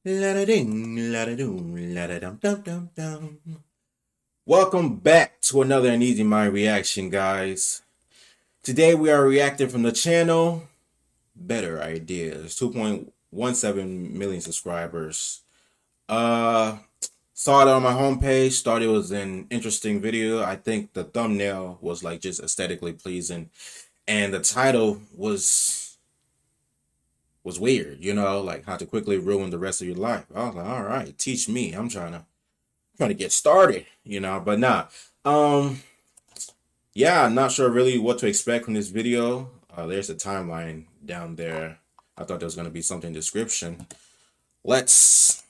La-da-ding, la-da-doom, la-da-dum-dum-dum-dum. Welcome back to another An Easy Mind reaction, guys. Today we are reacting from the channel Better Ideas, 2.17 million subscribers. Uh, Saw it on my homepage, thought it was an interesting video. I think the thumbnail was like just aesthetically pleasing, and the title was weird, like how to quickly ruin the rest of your life. I was like, all right, teach me. I'm trying to get started, but nah. Um, yeah, I'm not sure really what to expect from this video. There's a timeline down there. I thought there was gonna be something in the description. Let's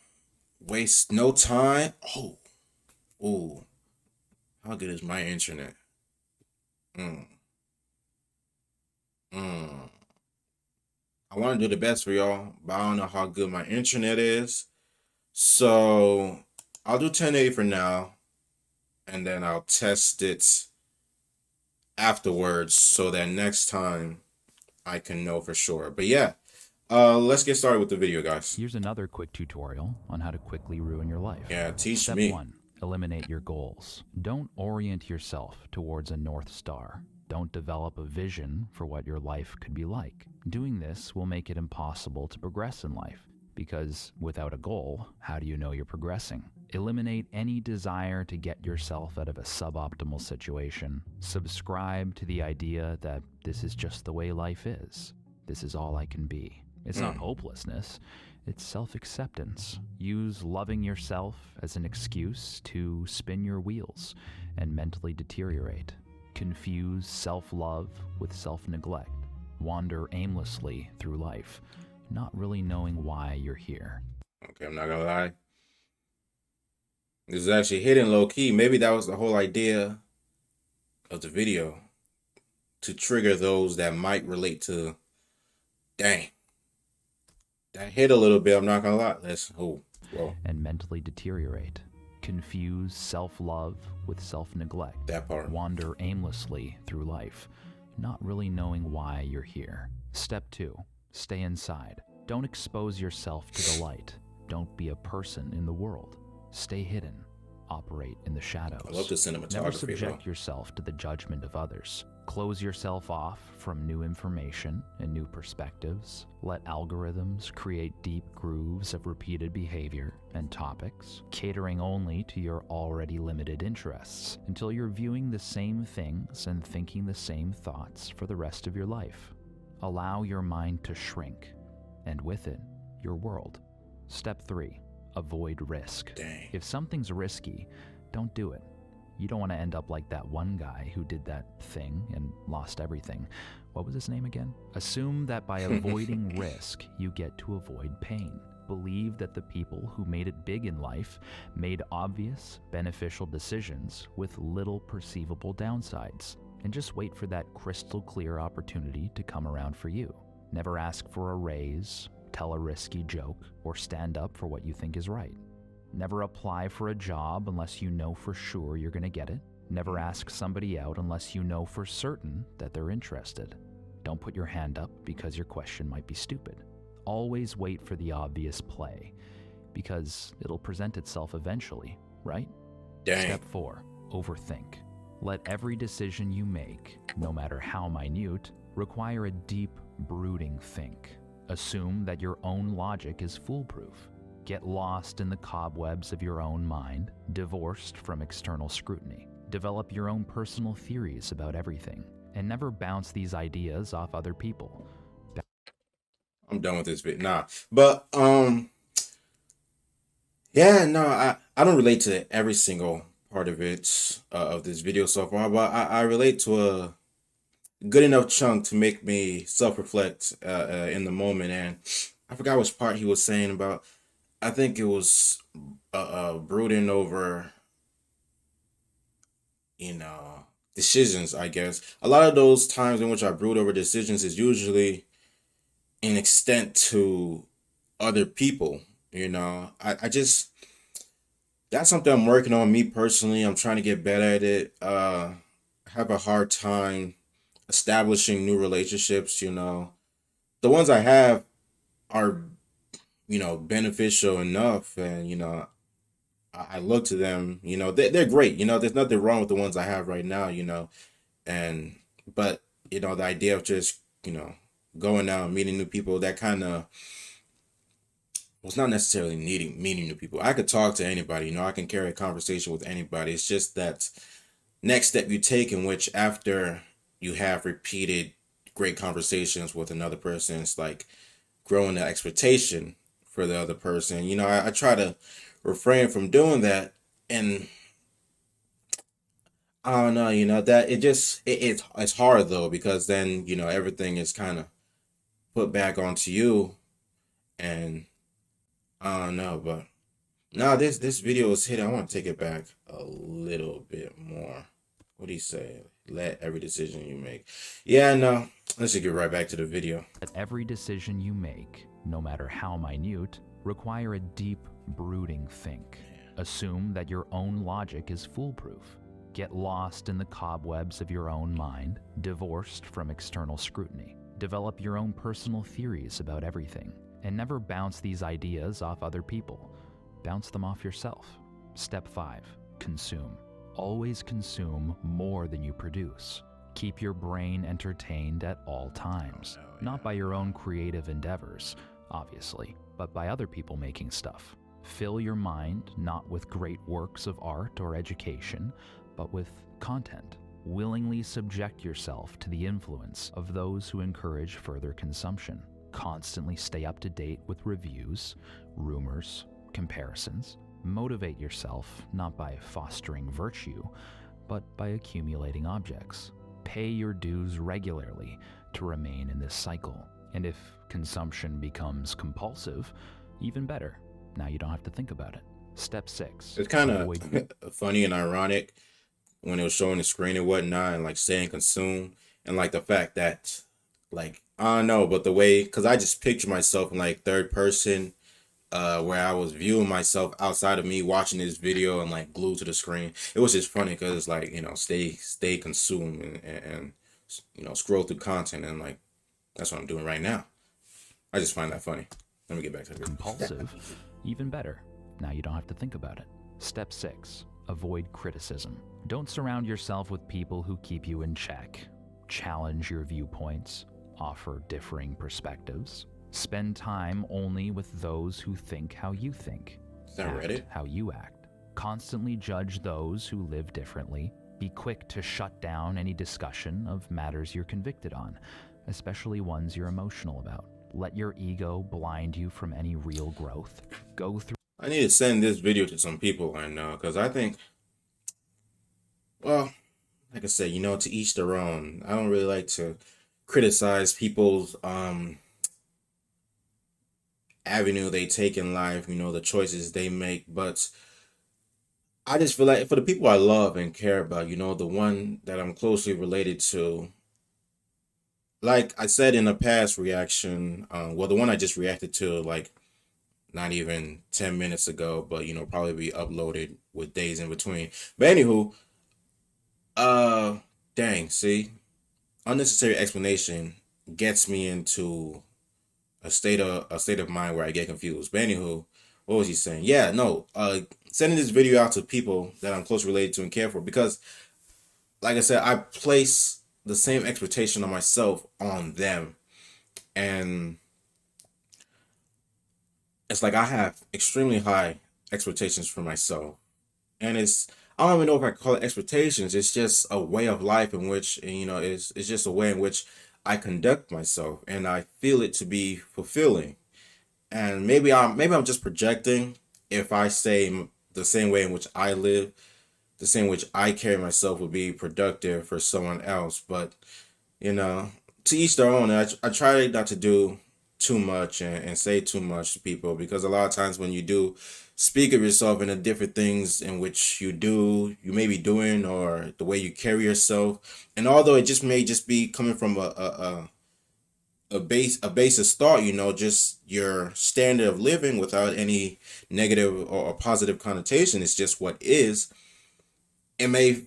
waste no time. Oh, how good is my internet? Mm, mm. I want to do the best for y'all, but I don't know how good my internet is. So I'll do 1080 for now, and then I'll test it afterwards so that next time I can know for sure. But yeah, let's get started with the video, guys. Here's another quick tutorial on how to quickly ruin your life. Yeah, teach Step me. 1. Eliminate your goals. Don't orient yourself towards a North Star. Don't develop a vision for what your life could be like. Doing this will make it impossible to progress in life, because without a goal, how do you know you're progressing? Eliminate any desire to get yourself out of a suboptimal situation. Subscribe to the idea that this is just the way life is. This is all I can be. It's not hopelessness, it's self-acceptance. Use loving yourself as an excuse to spin your wheels and mentally deteriorate. Confuse self-love with self-neglect. Wander aimlessly through life, not really knowing why you're here. Okay, I'm not gonna lie. This is actually hidden low key. Maybe that was the whole idea of the video, to trigger those that might relate to. Dang, that hit a little bit. I'm not gonna lie. Whoa, And mentally deteriorate. Confuse self-love with self-neglect. that part. Wander aimlessly through life, not really knowing why you're here. Step 2. Stay inside. Don't expose yourself to the light. Don't be a person in the world. Stay hidden. Operate in the shadows. I love the cinematography, Never bro. subject yourself to the judgment of others. Close yourself off from new information and new perspectives. Let algorithms create deep grooves of repeated behavior and topics, catering only to your already limited interests, until you're viewing the same things and thinking the same thoughts for the rest of your life. Allow your mind to shrink, and with it, your world. Step 3. Avoid risk. Dang. If something's risky, don't do it. You don't want to end up like that one guy who did that thing and lost everything. What was his name again? Assume that by avoiding risk, you get to avoid pain. Believe that the people who made it big in life made obvious, beneficial decisions with little perceivable downsides. And just wait for that crystal clear opportunity to come around for you. Never ask for a raise, tell a risky joke, or stand up for what you think is right. Never apply for a job unless you know for sure you're going to get it. Never ask somebody out unless you know for certain that they're interested. Don't put your hand up because your question might be stupid. Always wait for the obvious play, because it'll present itself eventually, right? Dang. Step 4. Overthink. Let every decision you make, no matter how minute, require a deep, brooding think. Assume that your own logic is foolproof. Get lost in the cobwebs of your own mind, divorced from external scrutiny. Develop your own personal theories about everything, and never bounce these ideas off other people. I'm done with this bit. Nah, but yeah, no, I don't relate to every single part of it of this video so far, but I relate to a good enough chunk to make me self-reflect in the moment. And I forgot which part he was saying about. I think it was brooding over, decisions. I guess a lot of those times in which I brood over decisions is usually in extent to other people. I just, that's something I'm working on, me personally. I'm trying to get better at it. I have a hard time establishing new relationships. The ones I have are beneficial enough, and I look to them. They're great. There's nothing wrong with the ones I have right now. And but the idea of just going out and meeting new people, that kind of was not necessarily needing meeting new people. I could talk to anybody. I can carry a conversation with anybody. It's just that next step you take, in which after you have repeated great conversations with another person, it's like growing the expectation for the other person. I try to refrain from doing that, and I don't know, that it's hard though, because then everything is kind of put back onto you, and I don't know, but now this video is hitting. I want to take it back a little bit more. What do you say? Let every decision you make. Yeah, no. Let's just get right back to the video. That every decision you make, no matter how minute, require a deep, brooding think. Assume that your own logic is foolproof. Get lost in the cobwebs of your own mind, divorced from external scrutiny. Develop your own personal theories about everything, and never bounce these ideas off other people. Bounce them off yourself. Step 5. Consume. Always consume more than you produce. Keep your brain entertained at all times, not by your own creative endeavors, obviously, but by other people making stuff. Fill your mind not with great works of art or education, but with content. Willingly subject yourself to the influence of those who encourage further consumption. Constantly stay up to date with reviews, rumors, comparisons. Motivate yourself not by fostering virtue, but by accumulating objects. Pay your dues regularly to remain in this cycle. And if consumption becomes compulsive, even better. Now you don't have to think about it. Step 6. It's kind of funny and ironic when it was showing the screen and whatnot, and like saying consume, and like the fact that, like, I don't know, but the way, because I just picture myself in like third person, where I was viewing myself outside of me watching this video and like glued to the screen. It was just funny because it's like, stay consumed, and scroll through content, and like that's what I'm doing right now. I just find that funny. Let me get back to it. Compulsive, even better. Now you don't have to think about it. Step 6. Avoid criticism. Don't surround yourself with people who keep you in check. Challenge your viewpoints. Offer differing perspectives. Spend time only with those who think how you think. Is that Reddit? How you act. Constantly judge those who live differently. Be quick to shut down any discussion of matters you're convicted on, especially ones you're emotional about. Let your ego blind you from any real growth. Go through. I need to send this video to some people I know, because I think, well, like I said, to each their own. I don't really like to criticize people's avenue they take in life, the choices they make, but I just feel like for the people I love and care about, the one that I'm closely related to, like I said in a past reaction, well, the one I just reacted to, like not even 10 minutes ago, but probably be uploaded with days in between. But anywho, dang, see, unnecessary explanation gets me into a state of mind where I get confused. But anywho, what was he saying? Yeah, no, sending this video out to people that I'm close related to and care for, because like I said, I place the same expectation on myself on them, and it's like I have extremely high expectations for myself, and I don't even know if I call it expectations. It's just a way of life in which, it's just a way in which I conduct myself, and I feel it to be fulfilling. And maybe I'm just projecting if I say the same way in which I live, the same which I carry myself would be productive for someone else. But to each their own. I try not to do too much and say too much to people, because a lot of times when you do speak of yourself and the different things in which you may be doing, or the way you carry yourself, and although it just may just be coming from a basis thought, just your standard of living without any negative or positive connotation, it's just what is. It may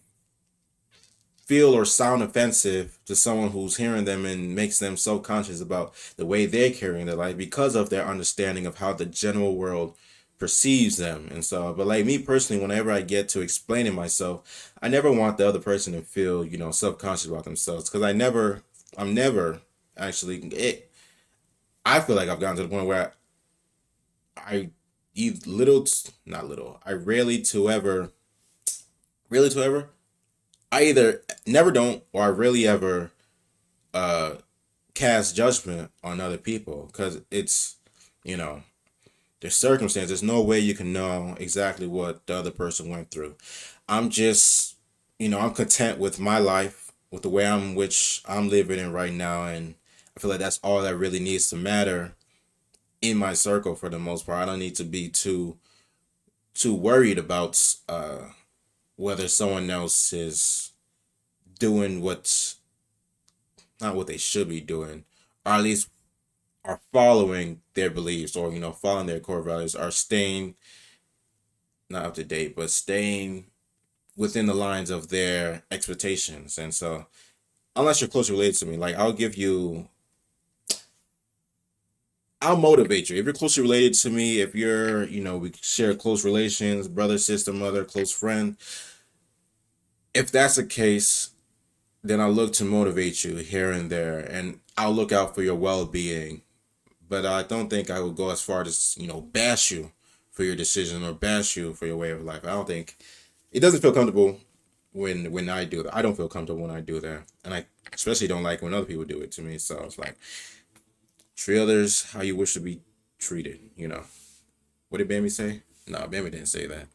feel or sound offensive to someone who's hearing them and makes them so conscious about the way they're carrying their life because of their understanding of how the general world perceives them. And so, but like me personally, whenever I get to explaining myself, I never want the other person to feel, self-conscious about themselves, because I'm never actually it. I feel like I've gotten to the point where I eat little, not little. I rarely to ever. I either never don't, or I rarely ever uh cast judgment on other people, because it's, you know there's circumstances. There's no way you can know exactly what the other person went through. I'm just, I'm content with my life, with the way which I'm living in right now, and I feel like that's all that really needs to matter in my circle for the most part. I don't need to be too worried about whether someone else is doing what's not what they should be doing, or at least are following their beliefs, or following their core values, are staying not up to date, but staying within the lines of their expectations. And so, unless you're closely related to me, like I'll motivate you. If you're closely related to me, if you're, we share close relations, brother, sister, mother, close friend. If that's the case, then I'll look to motivate you here and there, and I'll look out for your well-being. But I don't think I would go as far as, bash you for your decision or bash you for your way of life. I don't think it doesn't feel comfortable when I do that. I don't feel comfortable when I do that, and I especially don't like when other people do it to me. So it's like, treat others how you wish to be treated. What did Bambi say? No, Bambi didn't say that.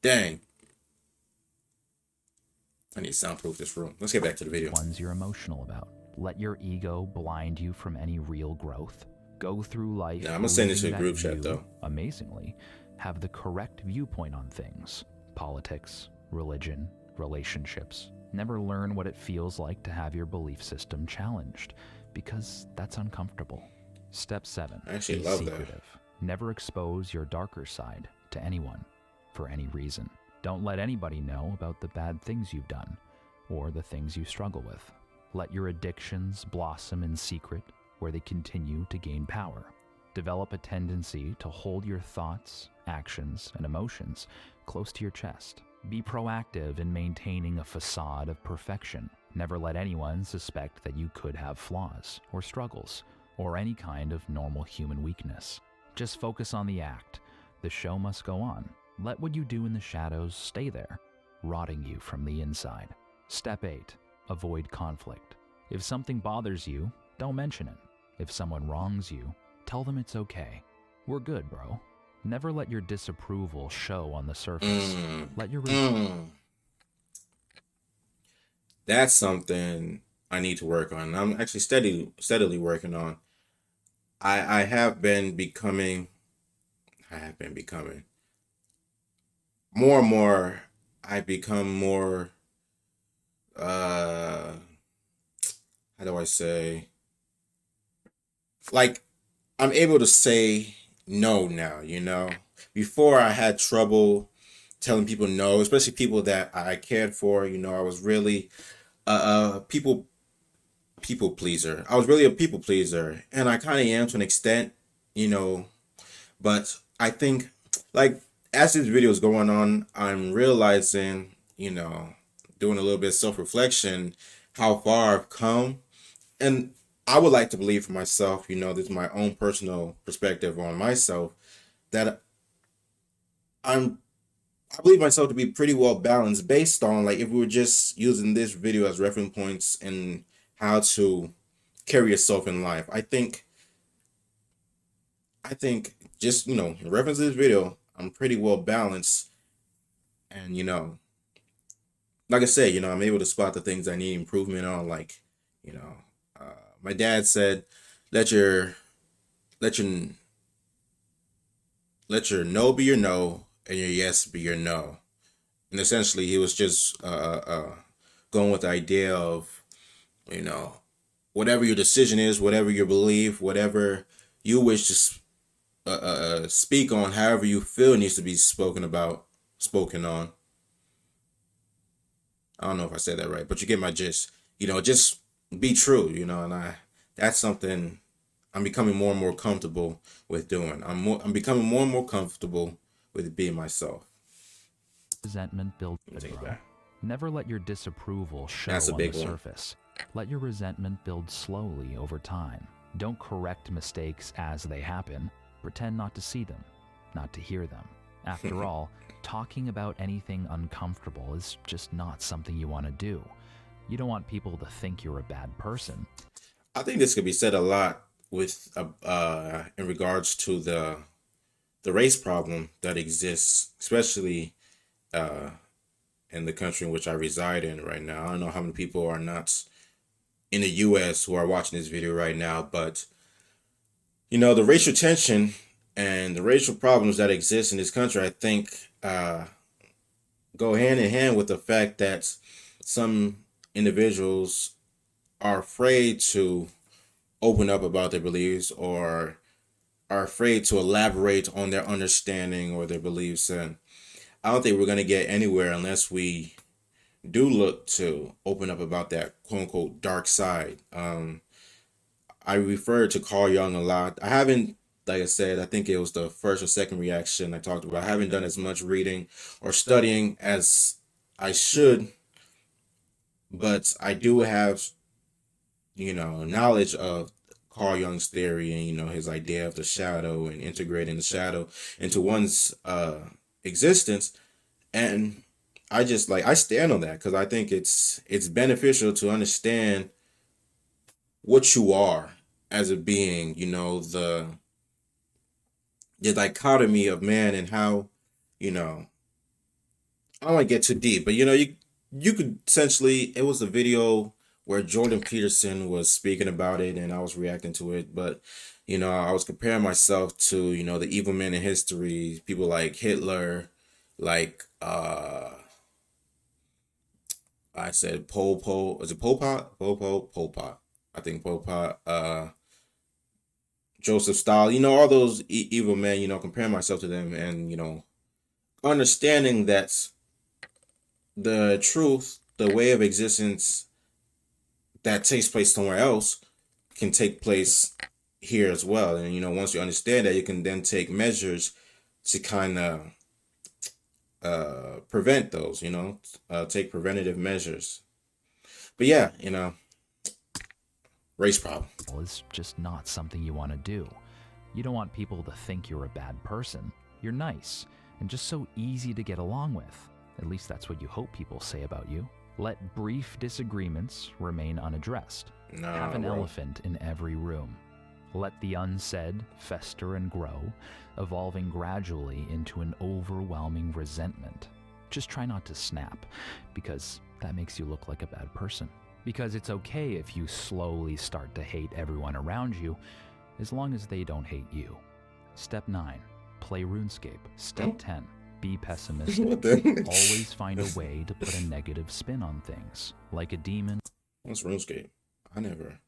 Dang, I need to soundproof this room. Let's get back to the video. Ones you're emotional about. Let your ego blind you from any real growth. Go through life. Now I'm gonna send this to a believing group that chat you, though. amazingly, have the correct viewpoint on things. Politics, religion, relationships. Never learn what it feels like to have your belief system challenged, because that's uncomfortable. Step 7. I actually Be love that. secretive. Never expose your darker side to anyone for any reason. Don't let anybody know about the bad things you've done or the things you struggle with. Let your addictions blossom in secret where they continue to gain power. Develop a tendency to hold your thoughts, actions, and emotions close to your chest. Be proactive in maintaining a facade of perfection. Never let anyone suspect that you could have flaws or struggles or any kind of normal human weakness. Just focus on the act. The show must go on. Let what you do in the shadows stay there, rotting you from the inside. Step 8. Avoid conflict. If something bothers you, don't mention it. If someone wrongs you, tell them it's okay. We're good, bro. Never let your disapproval show on the surface. Let your That's something I need to work on. I'm actually steadily working on. I have been becoming. I have been becoming more and more. I become more. Uh, how do I say? Like, I'm able to say no now. Before I had trouble telling people no, especially people that I cared for. I was really people pleaser. I was really a people pleaser, and I kind of am to an extent, you know. But I think, like, as this video is going on, I'm realizing, doing a little bit of self reflection, how far I've come, and I would like to believe for myself, this is my own personal perspective on myself, that I'm I believe myself to be pretty well balanced, based on, like, if we were just using this video as reference points in how to carry yourself in life. I think just, in reference to this video, I'm pretty well balanced, and like I said, I'm able to spot the things I need improvement on. Like, you know, my dad said, let your let your let your no be your no and your yes be your no. And essentially, he was just going with the idea of, you know, whatever your decision is, whatever your belief, whatever you wish to speak on, however you feel needs to be spoken on. I don't know if I said that right, but you get my gist. Just be true, and that's something I'm becoming more and more comfortable with doing. I'm becoming more and more comfortable with being myself. Resentment builds, Let me take it bro. back. Never let your disapproval That's show a on the big one. surface. Let your resentment build slowly over time. Don't correct mistakes as they happen. Pretend not to see them, not to hear them. After all, talking about anything uncomfortable is just not something you want to do. You don't want people to think you're a bad person. I think this could be said a lot with in regards to the race problem that exists, especially uh, in the country in which I reside in right now. I don't know how many people are not in the U.S. who are watching this video right now, but the racial tension and the racial problems that exist in this country, I think, go hand in hand with the fact that some individuals are afraid to open up about their beliefs or are afraid to elaborate on their understanding or their beliefs. And I don't think we're going to get anywhere unless we do look to open up about that quote unquote dark side. I refer to Carl Jung a lot. I haven't, like I said, I think it was the first or second reaction I talked about. I haven't done as much reading or studying as I should, but I do have, knowledge of Carl Jung's theory and, his idea of the shadow and integrating the shadow into one's existence. And I stand on that because I think it's beneficial to understand what you are as a being, the dichotomy of man and how, you know, I don't want to get too deep, but you could essentially, it was a video where Jordan Peterson was speaking about it and I was reacting to it, but I was comparing myself to, the evil men in history, people like Hitler, like I said Pol Pot, was it Pol Pot? Pol Pot. I think Pol Pot, Joseph Stalin, all those evil men, comparing myself to them and, understanding that the truth, the way of existence that takes place somewhere else can take place here as well. And, once you understand that, you can then take measures to kind of prevent those, take preventative measures. But yeah, race problem. Is just not something you want to do. You don't want people to think you're a bad person. You're nice and just so easy to get along with. At least that's what you hope people say about you. Let brief disagreements remain unaddressed. No, Have an bro. elephant in every room. Let the unsaid fester and grow, evolving gradually into an overwhelming resentment. Just try not to snap, because that makes you look like a bad person. Because it's okay if you slowly start to hate everyone around you, as long as they don't hate you. Step 9. Play RuneScape. Step 10. Be pessimistic. What the? Always find a way to put a negative spin on things. Like a demon. What's RuneScape? I never.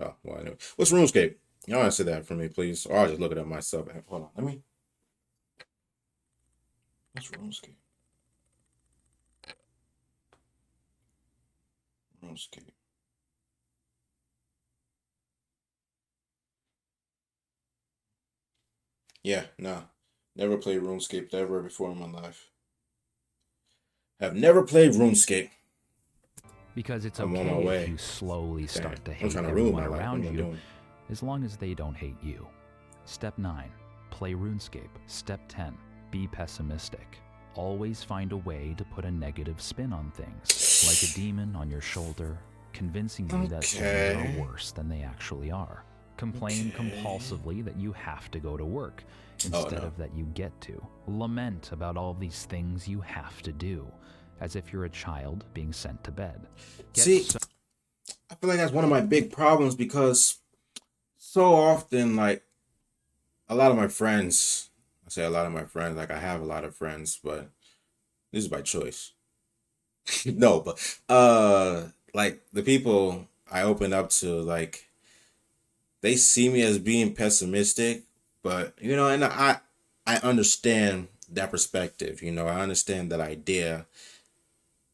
Oh, well, I know. What's RuneScape? Y'all answer that for me, please. Or I'll just look it up myself. Hold on. Let me. What's RuneScape? RuneScape. Yeah, nah. Never played RuneScape ever before in my life. Have never played RuneScape. Because it's I'm on my okay way. if you slowly start to I'm hate trying to ruin everyone my life. What around am I you, doing? as long as they don't hate you. Step 9. Play RuneScape. Step 10. Be pessimistic. Always find a way to put a negative spin on things, like a demon on your shoulder, convincing you that things Okay. are worse than they actually are. Complain Okay. compulsively that you have to go to work, Oh, instead no. of that you get to. Lament about all these things you have to do, as if you're a child being sent to bed. See, I feel like that's one of my big problems because so often, like, a lot of my friends, I say a lot of my friends, like, I have a lot of friends, but this is by choice. No, but, like, the people I open up to, like, they see me as being pessimistic, but, and I understand that perspective. I understand that idea,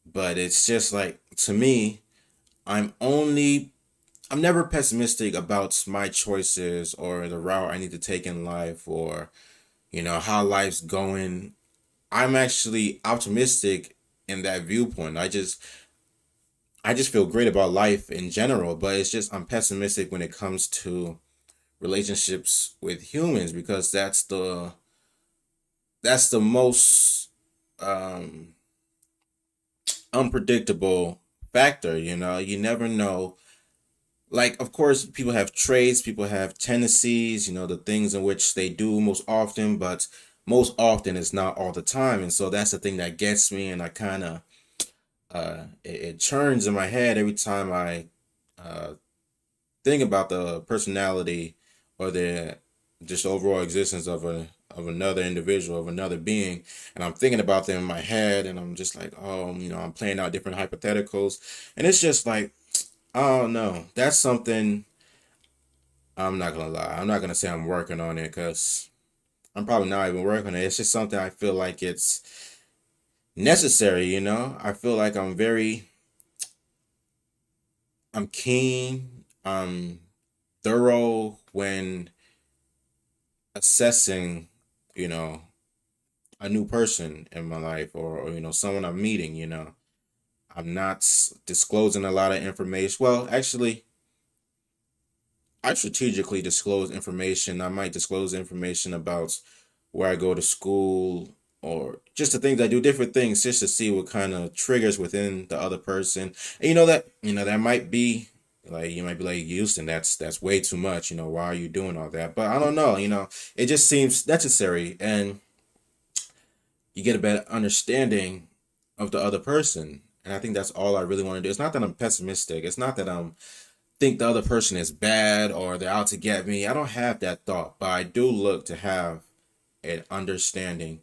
but it's just like, to me, I'm only I'm never pessimistic about my choices or the route I need to take in life, or how life's going. I'm actually optimistic in that viewpoint. I just feel great about life in general, but it's just I'm pessimistic when it comes to relationships with humans, because that's the most um unpredictable factor. You never know. Like, of course, people have traits, people have tendencies, the things in which they do most often, but most often it's not all the time. And so that's the thing that gets me, and I kind of it churns in my head every time I uh think about the personality, or the just overall existence of another individual, of another being, and I'm thinking about them in my head, and I'm just like, oh, I'm playing out different hypotheticals, and it's just like, oh no, that's something. I'm not gonna lie. I'm not gonna say I'm working on it, because I'm probably not even working on it. It's just something I feel like it's necessary. I feel like I'm keen, I'm thorough when assessing, you know, a new person in my life, or someone I'm meeting. I'm not disclosing a lot of information. Well, actually, I strategically disclose information. I might disclose information about where I go to school, or just the things I do, different things, just to see what kind of triggers within the other person. And that might be like, you might be like, Houston, that's way too much. Why are you doing all that? But I don't know. It just seems necessary, and you get a better understanding of the other person. And I think that's all I really want to do. It's not that I'm pessimistic. It's not that I'm think the other person is bad or they're out to get me. I don't have that thought, but I do look to have an understanding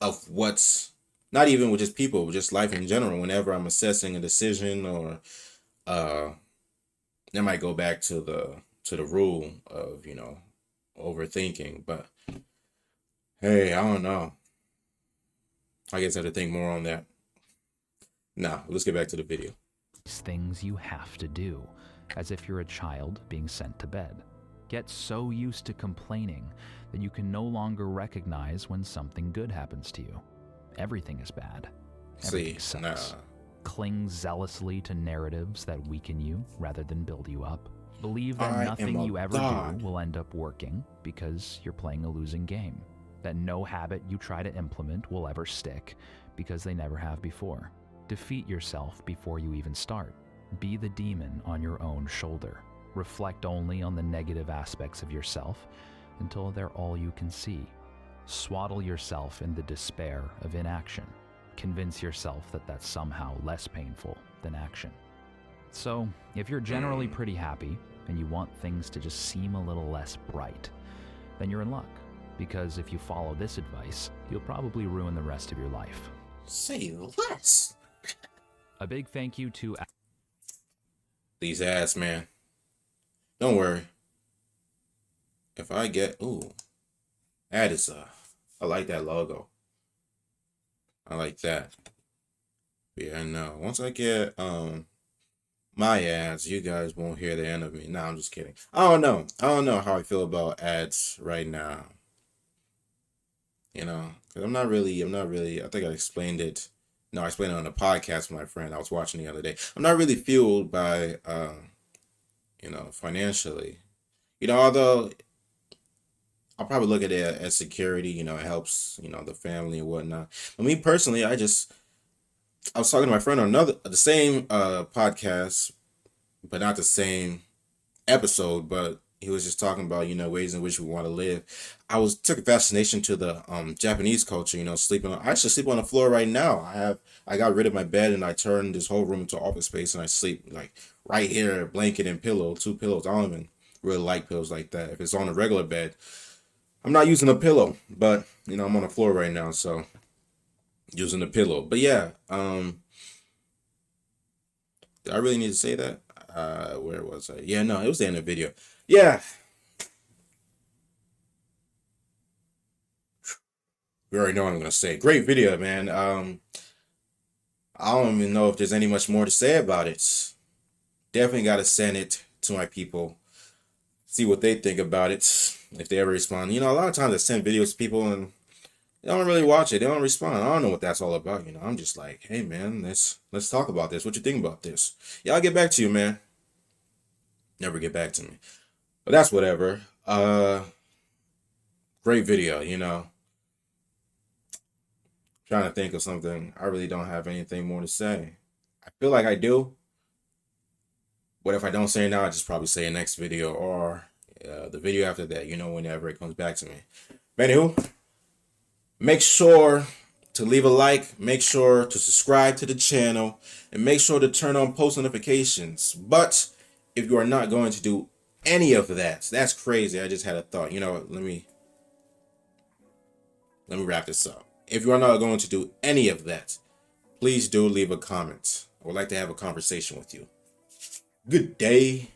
of what's not even with just people, but just life in general. Whenever I'm assessing a decision, or uh, that might go back to the rule of overthinking. But hey, I don't know. I guess I have to think more on that. Nah, let's get back to the video. Things you have to do, as if you're a child being sent to bed. Get so used to complaining that you can no longer recognize when something good happens to you. Everything is bad. Everything See, nah. sucks. Cling zealously to narratives that weaken you rather than build you up. Believe that I am nothing a you ever god. do will end up working because you're playing a losing game. That no habit you try to implement will ever stick because they never have before. Defeat yourself before you even start. Be the demon on your own shoulder. Reflect only on the negative aspects of yourself until they're all you can see. Swaddle yourself in the despair of inaction. Convince yourself that that's somehow less painful than action. So, if you're generally pretty happy and you want things to just seem a little less bright, then you're in luck. Because if you follow this advice, you'll probably ruin the rest of your life. Say less. A big thank you to These ads, man. Don't worry. If I get ad is I like that logo. I like that. Yeah, no. Once I get my ads, you guys won't hear the end of me. No, I'm just kidding. I don't know. I don't know how I feel about ads right now. Because I'm not really. I think I explained it. No, I explained it on a podcast with my friend I was watching the other day. I'm not really fueled by, financially. Although I'll probably look at it as security. It helps, the family and whatnot. But me personally, I was talking to my friend on the same podcast, but not the same episode. But he was just talking about ways in which we want to live. Took a fascination to the Japanese culture. Sleeping. I actually sleep on the floor right now. I got rid of my bed, and I turned this whole room into office space, and I sleep like right here, blanket and pillow, two pillows. I don't even really like pillows like that. If it's on a regular bed, I'm not using a pillow, but I'm on the floor right now, so using the pillow. But yeah, did I really need to say that? Where was I? Yeah, no, it was the end of the video. Yeah, You already know what I'm gonna say. Great video, man. I don't even know if there's any much more to say about it. Definitely got to send it to my people, see what they think about it, if they ever respond. You know, a lot of times I send videos to people and they don't really watch it. They don't respond. I don't know what that's all about. You know, I'm just like, hey man, let's talk about this. What you think about this? Yeah, I'll get back to you, man. Never get back to me. But that's whatever. Great video, you know. Trying to think of something. I really don't have anything more to say. I feel like I do. But if I don't say it now, I just probably say it next video or the video after that, you know, whenever it comes back to me. But anywho, make sure to leave a like, make sure to subscribe to the channel, and make sure to turn on post notifications. But if you are not going to do any of that, that's crazy. I just had a thought. You know what? Let me wrap this up. If you are not going to do any of that, please do leave a comment. I would like to have a conversation with you. Good day.